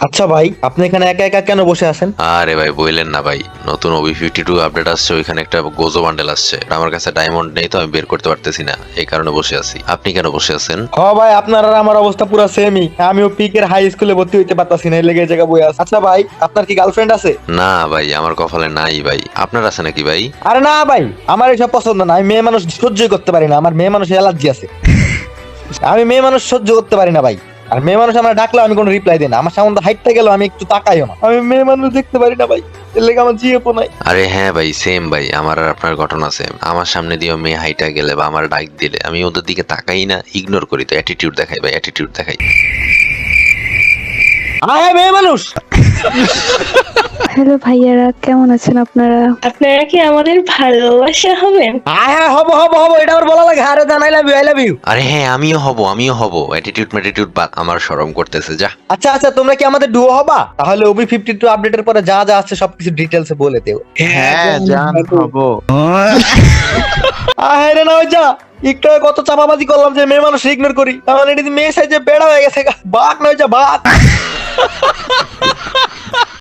আচ্ছা ভাই, আপনি এখানে একা একা কেন বসে আছেন? আরে ভাই বললেন না ভাই, নতুন ওবি 52 আপডেট আসছে, ওইখানে একটা গোজো বান্ডেল আসছে। আমার কাছে ডায়মন্ড নেই, তো আমি বের করতে পারতেছি না, এই কারণে বসে আছি। আপনি কেন বসে আছেন? ভাই, আপনার আর আমার অবস্থা পুরো সেমই। আমিও পিকের হাই স্কুলে ভর্তি হইতে পারতাছি না, এই লেগে এই জায়গা বই আছে। আচ্ছা ভাই, আপনার কি গার্লফ্রেন্ড আছে? না ভাই, আমার কপালে নাই ভাই। আপনার আছে নাকি ভাই? আরে না ভাই, আমার এসব পছন্দ না। আমি মেয়ে মানুষ সহ্যই করতে পারি না, আমার মেয়ে মানুষের অ্যালার্জি আছে। আমি মেয়ে মানুষ সহ্য করতে পারি না ভাই। আর মেয়ে মানুষ আমার ডাকলে আমি কোনো রিপ্লাই দিই না, আমার সামনে হাইটটা গেল আমি একটু তাকাইও না। আমি মেয়ে মানুষ দেখতে পারি না ভাই, এর লেগে আমার জিএপও নাই। আরে হ্যাঁ ভাই, সেম ভাই, আমার আর আপনার ঘটনা সেম। আমার সামনে দিয়ে মেয়ে হাইটা গেলে বা আমার ডাক দিলে আমি ওদের দিকে তাকাই না, ইগনোর করি। তো অ্যাটিটিউড দেখাই ভাই, অ্যাটিটিউড দেখাই। হ্যাঁ, মেয়ে মানুষ। হ্যালো ভাইয়ারা, কেমন আছেন আপনারা? আপনারা কি আমাদের ভালোবাসা হবেন? হ্যাঁ, হব হব হব, এটা আবার বলা লাগে? আরে জান, I love you, I love you. আরে হ্যাঁ, আমিও হব। অ্যাটিটিউড ম্যাটিটিউড বা আমার শরম করতেছে যা। আচ্ছা আচ্ছা, তোমরা কি আমাদের ডুও হবা? তাহলে ওবি 52 আপডেটের পরে যা যা আছে সবকিছু ডিটেলসে বলে দেও। হ্যাঁ জান হব। আরে না, ওই যা একটু আগে কত চাপাবাজি করলাম যে মেয়ে মানুষ ইগনোর করি, তাহলে এটা মেয়ে সাইজে বেড়া হয়ে গেছে। বাঘ না, ওই যা বাঘ।